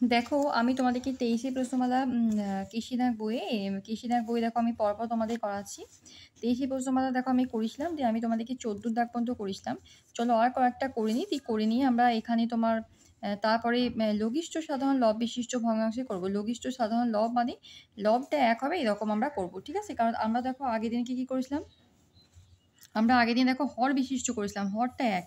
দেখো আমি তোমাদেরকে 23 প্রশ্নমালা কৃষি দাগ বইয়ে দেখো আমি পরপর তোমাদের করাচ্ছি। 23 প্রশ্নমালা দেখো আমি করেছিলাম, দিয়ে আমি তোমাদেরকে 14 দাগ পর্যন্ত করেছিলাম। চলো আর কয়েকটা করে নিই, করে নিয়ে আমরা এখানে তোমার তারপরে লঘিষ্ঠ সাধারণ লব বিশিষ্ট ভগ্নাংশে করব। লঘিষ্ঠ সাধারণ লব মানে লবটা এক হবে এরকম আমরা করব, ঠিক আছে? কারণ আমরা দেখো আগের দিন কি করেছিলাম, আমরা আগের দিন দেখো হর বিশিষ্ট করেছিলাম, হরটা এক।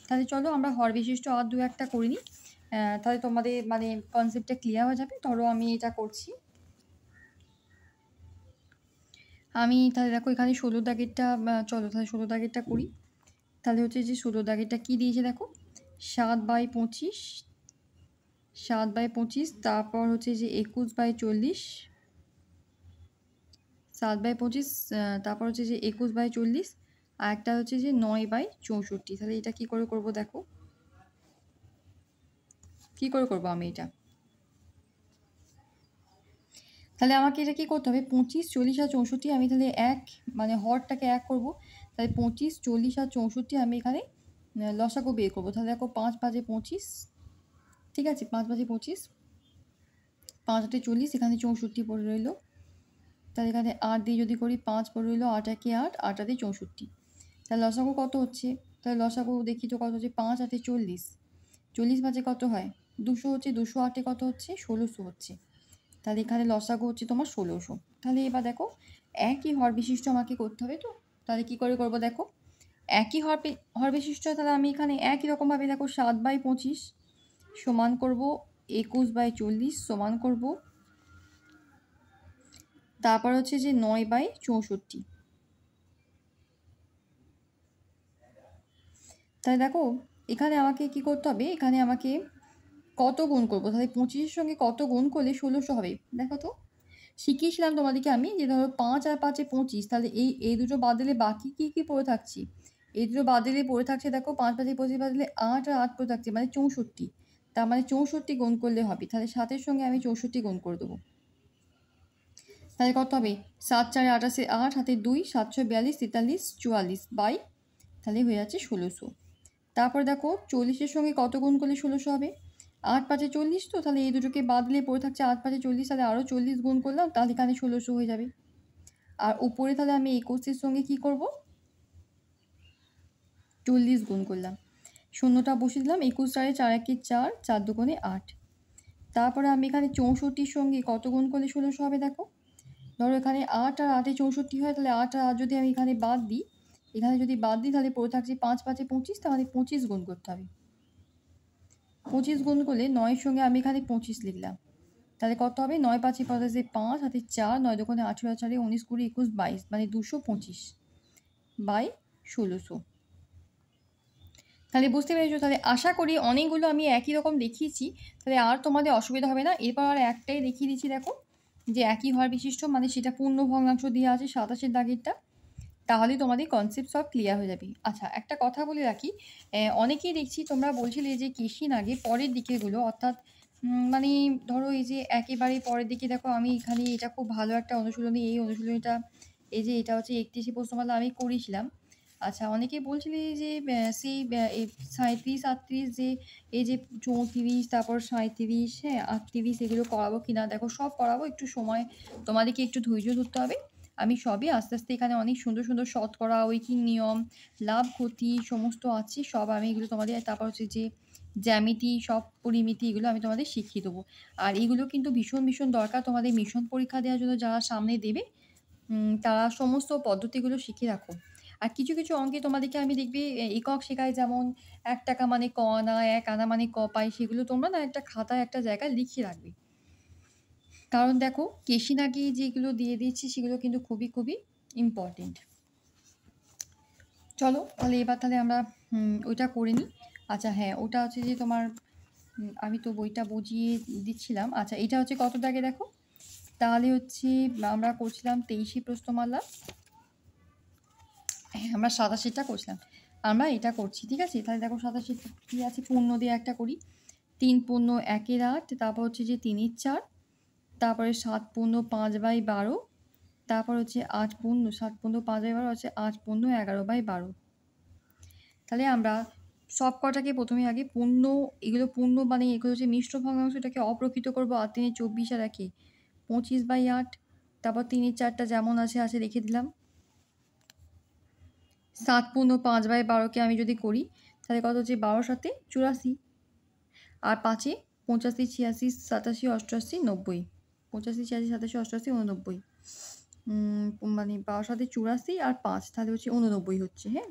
তাহলে চলো আমরা হর বিশিষ্ট আর দু একটা করে নিই, তাহলে তোমাদের মানে কনসেপ্টটা ক্লিয়ার হয়ে যাবে। ধরো আমি এটা করছি, আমি তাহলে দেখো এখানে 16 দাগেরটা, চলো তাহলে 16 দাগেরটা করি। তাহলে হচ্ছে যে 16 দাগেরটা কী দিয়েছে দেখো, 7/25, 7/25, তারপর হচ্ছে যে 21/40, 7/25, তারপর হচ্ছে যে 21/40, আর একটা হচ্ছে যে 9/64। তাহলে এটা কি করে করব দেখো, কি করে করব আমি এটা। তাহলে আমাকে এটা কি করতে হবে, 25, 40 আর 64 আমি তাহলে এক মানে হরটাকে এক করব। তাহলে 25, 40 আর 64 আমি এখানে লসাগু বের করবো। তাহলে দেখো 5/25, ঠিক আছে, 5/25, 5/8 = 40, এখানে 64 পড়ে রইলো। তাহলে এখানে 8 দিয়ে যদি করি 5 পড়ে রইলো, 8 একে 8, 8 8 64। তাহলে লসাগু কত হচ্ছে, তাহলে লসাগু দেখি তো কত হচ্ছে, 5 8 40, 40 5 কত হয় 200 হচ্ছে, 200 8 কত হচ্ছে 1600 হচ্ছে। তাহলে এখানে লসাগু হচ্ছে তোমার 1600। তাহলে এবার দেখো একই হর বিশিষ্ট আমাকে করতে হবে তো, তাহলে কি করে করব দেখো, একই হর বিশিষ্ট। তাহলে আমি এখানে একই রকমভাবে দেখো 7/25 সমান করব 21/40 সমান করব, তারপর হচ্ছে যে 9/64। তাহলে দেখো এখানে আমাকে কি করতে হবে, এখানে আমাকে কত গুণ করব, তাহলে 25-এর সঙ্গে কত গুণ করলে 1600 হবে দেখো তো। শিখিয়েছিলাম তোমাদেরকে আমি যে ধরো 5 আর 5 25, তাহলে এই দুটো বাদ দিলে বাকি কি পড়ে থাকছে, এই দুটো বাদ দিলে পড়ে থাকছে দেখো 5 5 25 বাদ দিলে 8 আর 8 পড়ে থাকছে মানে 64। তার মানে 64 গুণ করলে হবে, তাহলে 7-এর সঙ্গে আমি 64 গুণ করে দেবো। তাহলে কত হবে, 7 4 28 8 হাতে 2, 7 6 42 43 44 বাই, তাহলে হয়ে যাচ্ছে 1600। তারপর দেখো 40-এর সঙ্গে কত গুণ করলে 1600 হবে, 8 5 40, তো তাহলে এই দুটোকে বাদ দিলে পড়ে থাকছে 8 5 40, তাহলে আরও 40 গুণ করলাম, তাহলে এখানে 1600 হয়ে যাবে। আর উপরে তাহলে আমি 21-এর সঙ্গে কি করব, 40 গুণ করলাম, শূন্যটা বসিয়ে দিলাম, 21 4 4 1 4, 4 2 8। তারপরে আমি এখানে 64-র সঙ্গে কত গুণ করলে 1600 হবে দেখো, ধরো এখানে 8 আর 8 64 হয়, তাহলে 8 আর 8 যদি আমি এখানে বাদ দিই, এখানে যদি বাদ দিই তাহলে পড়ে থাকছে 5 5 25, তাহলে 25 গুণ করতে হবে। 25 গুণ করলে 9-এর সঙ্গে আমি এখানে 25 লিখলাম, তাহলে কত হবে, 9 5 পঁচাশি 5 হাতে 4, 9 2 18 4 19 20 21 22 মানে 225 বাই 1600। তাহলে বুঝতে পেরেছো, তাহলে আশা করি অনেকগুলো আমি একই রকম দেখিয়েছি, তাহলে আর তোমাদের অসুবিধা হবে না। এরপর আর একটাই দেখিয়ে দিচ্ছি দেখো, যে একই হর বিশিষ্ট মানে সেটা পূর্ণ ভগ্নাংশ দিয়ে আছে 27-এর দাগেরটা, তাহলে তোমাদের কনসেপ্ট সব ক্লিয়ার হয়ে যাবে। আচ্ছা একটা কথা বলে রাখি, অনেকেই দেখছি তোমরা বলছিলে যে কৃষির আগে পরের দিকেগুলো, অর্থাৎ মানে ধরো এই যে একেবারে পরের দিকে দেখো আমি এখানে এটা খুব ভালো একটা অনুশীলনী, এই অনুশীলনীটা এই যে এটা হচ্ছে 31 প্রশ্নমালা আমি করেছিলাম। আচ্ছা অনেকেই বলছিলে যে সেই 37 38 যে এই যে 34, তারপর 37, হ্যাঁ 38 এগুলো করাবো কিনা, দেখো সব করাবো, একটু সময় তোমাদেরকে একটু ধৈর্য ধরতে হবে। আমি সবই আস্তে আস্তে এখানে অনেক সুন্দর সুন্দর শতকরা, ঐকিক নিয়ম, লাভ ক্ষতি সমস্ত আছে সব আমি এগুলো তোমাদের, তারপর হচ্ছে যে জ্যামিতি, সব পরিমিতি, এগুলো আমি তোমাদের শিখিয়ে দেবো। আর এগুলো কিন্তু ভীষণ ভীষণ দরকার তোমাদের মিশন পরীক্ষা দেওয়ার জন্য, যারা সামনে দেবে তারা সমস্ত পদ্ধতিগুলো শিখে রাখো। আর কিছু কিছু অঙ্কে তোমাদেরকে আমি দেখবে একক শেখাই, যেমন 1 টাকা মানে ক আনা, 1 আনা মানে ক পাই, সেগুলো তোমরা না একটা খাতায় একটা জায়গায় লিখে রাখবে। কারণ দেখো কেশিন আগে যেগুলো দিয়ে দিচ্ছি সেগুলো কিন্তু খুবই খুবই ইম্পর্টেন্ট। চলো তাহলে এবার তাহলে আমরা ওইটা করে নিই। আচ্ছা হ্যাঁ, ওটা হচ্ছে যে তোমার আমি তো বইটা বুঝিয়ে দিচ্ছিলাম। আচ্ছা এটা হচ্ছে কত দাগে দেখো, তাহলে হচ্ছে আমরা করছিলাম 23 প্রশ্নমালা, হ্যাঁ আমরা 87টা করছিলাম, আমরা এটা করছি, ঠিক আছে? তাহলে দেখো 87 কী আছে, পূর্ণ দিয়ে একটা করি, 3 পূর্ণ 1 8, তারপর হচ্ছে যে 3 4, তারপরে 7 পূর্ণ 5/12, তারপর হচ্ছে 8 পূর্ণ 7 পূর্ণ 5/12 হচ্ছে 8 পূর্ণ 11/12। তাহলে আমরা সব কটাকে প্রথমে আগে পূর্ণ, এগুলো পূর্ণ মানে এগুলো হচ্ছে মিশ্র ভগ্নাংশ, এটাকে অপ্রকৃত করবো। ৮ ৩ 24 আর ১ 25/8। তারপর ৩ 4টা যেমন আছে রেখে দিলাম। ৭ পূর্ণ 5/12কে আমি যদি করি তাহলে কত হচ্ছে ১২ 7 84 আর ৫-এ ৮৫ ৮৬ ৮৭ ৮৮ ৯০ ৮৫ ৮৬ ৮৭ ৮৮ ৮৯ মানে ১২ ৭ ৮৪ আর ৫ তাহলে হচ্ছে ৮৯ হচ্ছে। হ্যাঁ,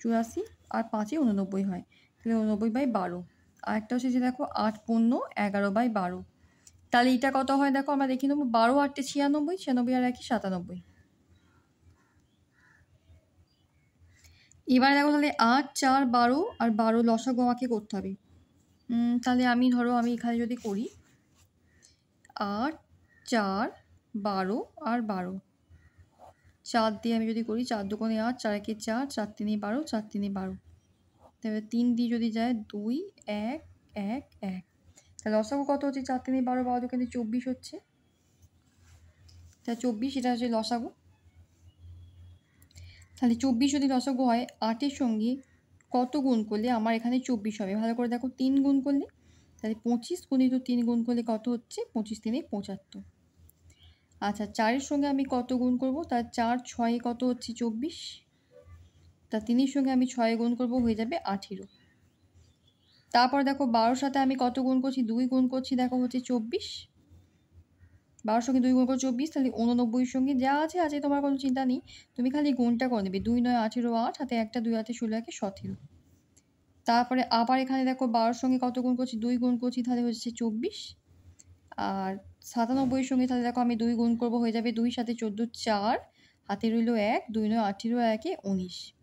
৮৪ আর ৫-এ ৮৯ হয়, তাহলে ৮৯/১২। আর একটা হচ্ছে যে দেখো ৮ পূর্ণ 11/12, তাহলে এটা কত হয় দেখো আমরা দেখে নেবো। ১২ ৮-এ ৯৬, ৯৬ আর ১-এ ৯৭। এবার দেখো তাহলে ৮ ৪ ১২ আর ১২ লসাগু আমাকে করতে হবে। তাহলে আমি ধরো আমি এখানে যদি করি ৮ ৪ ১২ আর ১২, ৪ দিয়ে আমি যদি করি ৪ দুগুণে ৮, ৪ একে ৪, ৪ তিনে ১২, ৪ তিনে ১২, তাহলে ৩ দিয়ে যদি যায় ২ ১ ১ ১, তাহলে লসাগু কত হচ্ছে ৪ তিনে ১২, ১২ দুগুণে ২৪ হচ্ছে। তাহলে ২৪ এটা হচ্ছে লসাগু। তাহলে ২৪ যদি লসাগু হয় ৮-এর সঙ্গে কত গুণ করলে আমার এখানে ২৪ হবে? ভালো করে দেখো, ৩ গুণ করলে, তাহলে ২৫ গুণিত ৩ গুণ করলে কত হচ্ছে? ২৫ তিনে ৭৫। আচ্ছা, ৪-এর সঙ্গে আমি কত গুণ করব? তার ৪ ৬-এ কত হচ্ছে? ২৪। তা ৩-এর সঙ্গে আমি ৬ গুণ করব, হয়ে যাবে ১৮। তারপর দেখো ১২-র সাথে আমি কত গুণ করছি? ২ গুণ করছি, দেখো হচ্ছে ২৪। ১২-র সঙ্গে ২ গুণ করে ২৪, তাহলে ৮৯-এর সঙ্গে যা আছে তোমার কোনো চিন্তা নেই, তুমি খালি গুণটা করে নেবে। ২ ৯ ১৮, ৮ হাতে একটা, ২ হাতে ১৬, ১-এ ১৭। তারপরে আবার এখানে দেখো ১২-র সঙ্গে কত গুণ করছি? ২ গুণ করছি, তাহলে হচ্ছে ২৪। আর ৯৭-এর সঙ্গে তাহলে দেখো আমি ২ গুণ করব, হয়ে যাবে ২ 7 14, ৪ হাতে রইল ১, ২ ৯ ১৮, ১-এ ১৯।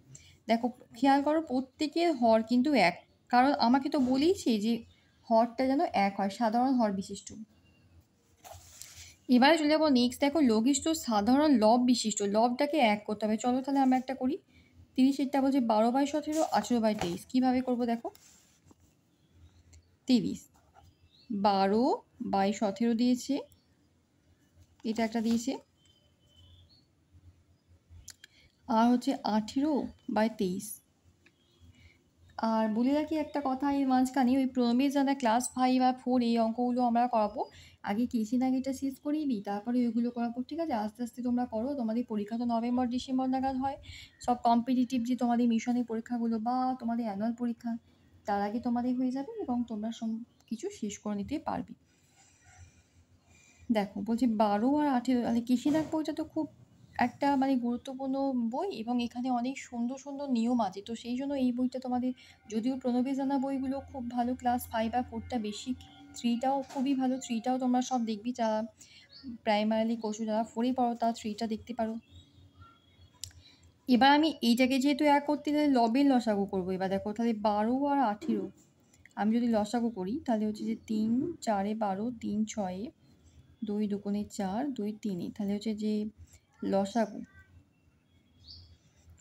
দেখো খেয়াল করো প্রত্যেকের হর কিন্তু এক, কারণ আমাকে তো বলেইছে যে হরটা যেন এক হয়, সাধারণ হর বিশিষ্ট। এবারে চলে যাবো নেক্সট। দেখো লঘিষ্ঠ সাধারণ লব বিশিষ্ট, লবটাকে এক করতে হবে। চলো তাহলে আমরা একটা করি। ৩০-এরটা বলছে ১২/১৭, ১৮/২৩। কীভাবে করবো দেখো। ৩০ ১২/১৭ দিয়েছে, এটা একটা দিয়েছে, আর হচ্ছে ১৮/২৩। আর বলে রাখি একটা কথা, এর মাঝখানে ওই প্রণবেশ যারা ক্লাস 5 আর 4 এই অঙ্কগুলো আমরা করাবো। আগে কেসি নাগিটা শেষ করিয়ে দিই, তারপরে ওইগুলো করাবো, ঠিক আছে? আস্তে আস্তে তোমরা করো। তোমাদের পরীক্ষা তো নভেম্বর ডিসেম্বর নাগাদ হয়। সব কম্পিটিটিভ যে তোমাদের মিশনের পরীক্ষাগুলো বা তোমাদের অ্যানুয়াল পরীক্ষা, তার আগে তোমাদের হয়ে যাবে এবং তোমরা সব কিছু শেষ করে নিতে পারবে। দেখো বলছি ১২ আর ১৮, তাহলে কৃষি নাগ বইটা তো খুব একটা মানে গুরুত্বপূর্ণ বই এবং এখানে অনেক সুন্দর সুন্দর নিয়ম আছে। তো সেই জন্য এই বইটা তোমাদের, যদিও প্রণবেশ জানা বইগুলো খুব ভালো, ক্লাস 5 আর 4টা বেসিক, 3টাও খুবই ভালো, 3টাও তোমরা সব দেখবি। যারা প্রাইমারি কোর্সে যারা 4-এ পড়ো তারা 3টা দেখতে পারো। এবার আমি এইটাকে যেহেতু এক করতে গেলে লবের লসাগু করবো। এবার দেখো তাহলে ১২ আর ১৮ আমি যদি লসাগু করি তাহলে হচ্ছে যে ৩ ৪-এ ১২, ৩ ৬-এ, ২ দুগুণে ৪, ২ ৩-এ, তাহলে হচ্ছে যে লসাগু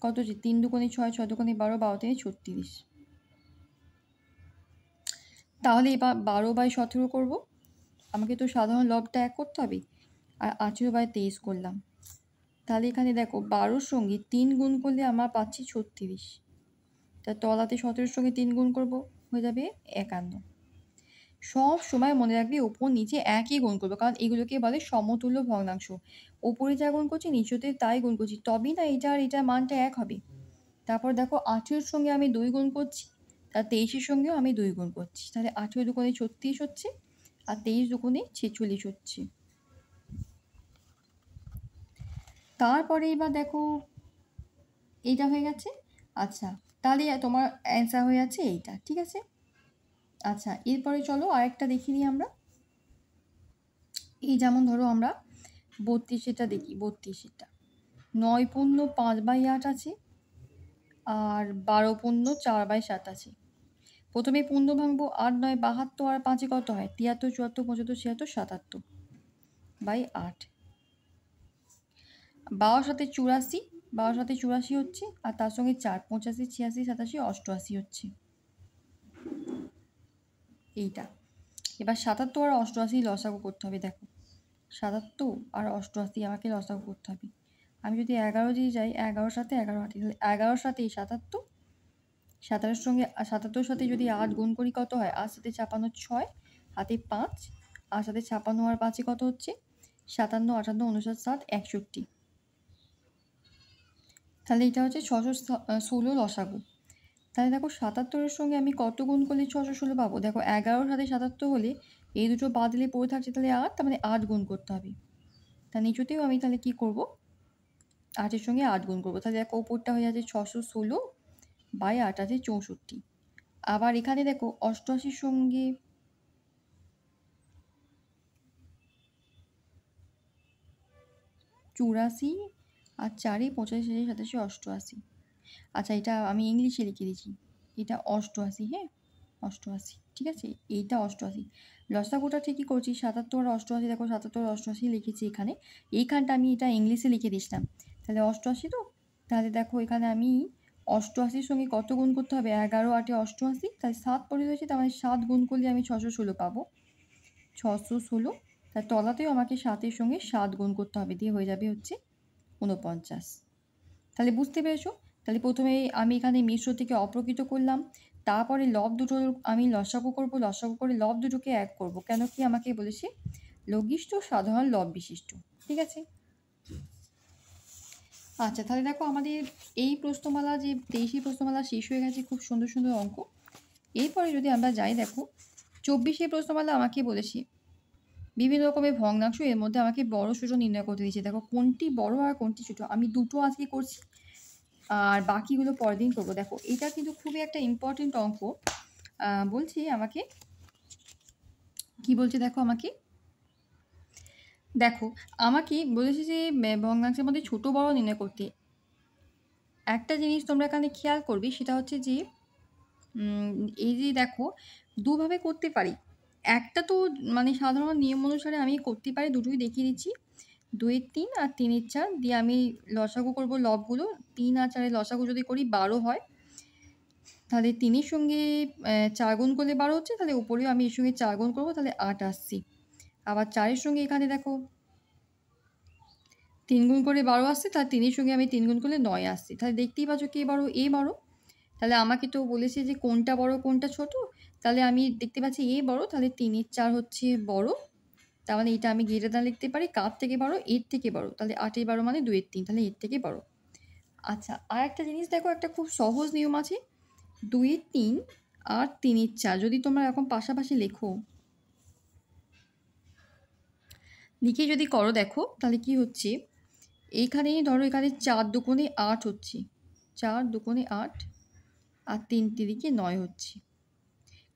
কত হচ্ছে? ৩ দুগুণে ৬, ৬ দুগুণে ১২, ১২ তিনে ৩৬। তাহলে এবার ১২/১৭ করবো। আমাকে তো সাধারণ লবটা এক করতে হবে। আর ১৮/২৩ করলাম। তাহলে এখানে দেখো ১২-র সঙ্গে ৩ গুণ করলে আমরা পাচ্ছি ৩৬। তা তলাতে ১৭-এর সঙ্গে ৩ গুণ করবো, হয়ে যাবে ৫১। সব সময় মনে রাখবি ওপর নিচে একই গুণ করবো, কারণ এগুলোকে বলে সমতুল্য ভগ্নাংশ। ওপরে যা গুণ করছি নিচতে তাই গুণ করছি, তবেই না এটার মানটা এক হবে। তারপর দেখো ১৮-এর সঙ্গে আমি ২ গুণ করছি, তার ২৩-এর সঙ্গেও আমি ২ গুণ করছি, তাহলে ১৮ দুগুণে ৩৬ হচ্ছে আর ২৩ দুগুণে ৪৬ হচ্ছে। তারপরে এবার দেখো এইটা হয়ে গেছে। আচ্ছা, তাহলে তোমার অ্যান্সার হয়ে যাচ্ছে এইটা, ঠিক আছে? আচ্ছা, এরপরে চলো আরেকটা দেখে নিই আমরা। এই যেমন ধরো আমরা ৩২-এটা দেখি। ৩২-এটা ৯ পূর্ণ ৫/৮ আছে আর ১২ পূর্ণ ৪/৭ আছে। প্রথমে পূর্ণ ভাঙবো। ৮ ৯ ৭২ আর ৫-এ কত হয়? ৭৩ ৭৪ ৭৫ ৭৬ ৭৭/৮। ১২ ৭ ৮৪, ১২ ৭ ৮৪ হচ্ছে, আর তার সঙ্গে ৪ ৮৫ ৮৬ ৮৭ ৮৮ হচ্ছে এইটা। এবার ৭৭ আর ৮৮ লসাগু করতে হবে। দেখো ৭৭ আর ৮৮ আমাকে লসাগু করতে হবে। আমি যদি ১১ দিয়ে যাই, ১১ সাথে ১১ ৮, তাহলে ১১ সাথে ৭৭, ৭৮ সঙ্গে ৭৭ সাথে যদি ৮ গুণ করি কত হয়? ৮ সাথে ৫৬ ৬, হাতে ৫, ৮ সাথে ৫৬ আর ৫ কত হচ্ছে? ৫৭, ৫৮, ৫৯, ৬০, ৬১। তাহলে এটা হচ্ছে ৬১৬ লসাগু। তাহলে দেখো ৭৭-এর সঙ্গে আমি কত গুণ করলে ৬১৬ পাবো? দেখো ১১ সাথে ৭৭ হলে এই দুটো বাদ দিলে পড়ে থাকছে তাহলে ৮, তার মানে ৮ গুণ করতে হবে। তা নিচুতেও আমি তাহলে কি করব? ৮-এর সঙ্গে ৮ গুণ করব। তাহলে দেখো ওপরটা হয়ে যাচ্ছে ৬১৬ বাই ৮ আছে ৬৪। আবার এখানে দেখো ৮৮-র সঙ্গে ৮৪ আর ৪-এ ৮৫, ৮৭, ৮৮। আচ্ছা, এটা আমি ইংলিশে লিখে দিচ্ছি। এটা ৮৮, হ্যাঁ? ৮৮, ঠিক আছে? এইটা ৮৮। লসাগুটা ঠিকই করছি, ৭৭ আর ৮৮। দেখো ৭৭ আর ৮৮ লিখেছি এখানে। এইখানটা আমি এটা ইংলিশে লিখে দিয়েছিলাম। তাহলে ৮৮ তো? তাহলে দেখো এখানে আমি ৮৮-র সঙ্গে কত গুণ করতে হবে? ১১, ৮-এ ৮৮, তাহলে ৭ পড়ে রয়েছে, তার মানে ৭ গুণ করলে আমি ৬১৬ পাবো। ৬১৬, তার তলাতেও আমাকে ৭-এর সঙ্গে ৭ গুণ করতে হবে, দিয়ে হয়ে যাবে হচ্ছে ৪৯। তাহলে বুঝতে পেরেছো? তাহলে প্রথমে আমি এখানে মিশ্র থেকে অপ্রকৃত করলাম, তারপরে লব দুটো আমি লসাগু করব, লসাগু করে লব দুটোকে এক করব। কেন কি আমাকে বলেছে? লঘিষ্ঠ সাধারণ লব বিশিষ্ট। ঠিক আছে? আচ্ছা, তাহলে দেখো আমাদের এই প্রশ্নমালা যে ২৩ প্রশ্নমালা শেষ হয়ে গেছে, খুব সুন্দর সুন্দর অঙ্ক। এরপরে যদি আমরা যাই, দেখো ২৪ প্রশ্নমালা আমাকে বলেছে বিভিন্ন রকমের ভগ্নাংশ, এর মধ্যে আমাকে বড় ছোট নির্ণয় করতে দিয়েছে। দেখো কোনটি বড় আর কোনটি ছোট। আমি দুটো আজকে করছি আর বাকিগুলো পরের দিন করবো। দেখো এটা কিন্তু খুবই একটা ইম্পর্টেন্ট অঙ্ক। বলছি আমাকে কি বলছে, দেখো আমাকে বলেছে যে ভগ্নাংশের মধ্যে ছোট বড় নির্ণয় করতে। একটা জিনিস তোমরা এখানে খেয়াল করবে, সেটা হচ্ছে যে এই যে দেখো দুভাবে করতে পারি। একটা তো মানে সাধারণ নিয়ম অনুসারে আমি করতে পারি, দুটোই দেখিয়ে দিচ্ছি। ২-এর ৩ আর ৩-এর ৪ দিয়ে আমি লসাগু করব লবগুলো। ৩ আর ৪-এর লসাগু যদি করি ১২ হয়, তাহলে ৩-এর সঙ্গে ৪ গুণ করলে ১২ হচ্ছে, তাহলে উপরেও আমি এর সঙ্গে ৪ গুণ করবো, তাহলে ৮ আসছে। আবার ৪-এর সঙ্গে এখানে দেখো ৩ গুণ করে ১২ আসছে, তাহলে ৩-এর সঙ্গে আমি ৩ গুণ করলে ৯ আসছে। তাহলে দেখতেই পাচ্ছ কে বড়? এ বড়। তাহলে আমাকে তো বলেছে যে কোনটা বড় কোনটা ছোট, তাহলে আমি দেখতে পাচ্ছি এ বড়, তাহলে ৩-এর ৪ হচ্ছে বড়। তার মানে এটা আমি গ্রেটার দ্যান লিখতে পারি। কার থেকে বড়? এর থেকে বড়। তাহলে ৮-এর ১২ মানে ২-এর ৩, তাহলে এর থেকে বড়। আচ্ছা, আর একটা জিনিস দেখো, একটা খুব সহজ নিয়ম আছে। ২-এর ৩ আর ৩-এর ৪ যদি তোমরা এরকম পাশাপাশি লিখে যদি করো, দেখো তাহলে কি হচ্ছে, এইখানে ধরো এখানে ৪ দুগুণে ৮ হচ্ছে, ৪ দুগুণে ৮ আর ৩ তিরিকে ৯ হচ্ছে।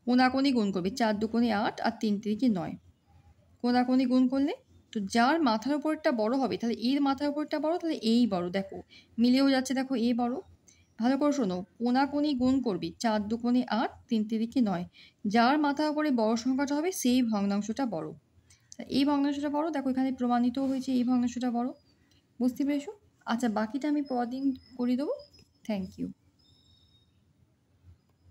কোনাকুনি গুণ করবে, ৪ দুগুণে ৮ আর ৩ তিরিকে 9। কোনাকুনি গুণ করলে তো যার মাথার উপরটা বড় হবে, তাহলে এর মাথার উপরটা বড়, তাহলে এই বড়। দেখো মিলেও যাচ্ছে, দেখো এ বড়। ভালো করে শোনো, কোনাকুনি গুণ করবি, ৪ দুগুণে ৮, ৩ তিরিকে 9। যার মাথার উপরে বড় সংখ্যাটা হবে সেই ভগ্নাংশটা বড়। এই ভগ্নাংশটা বড়। দেখো এখানে প্রমাণিত হয়েছে এই ভগ্নাংশটা বড়। বুঝতে পেরেছো? আচ্ছা, বাকিটা আমি পরদিন করে দেবো। Thank you.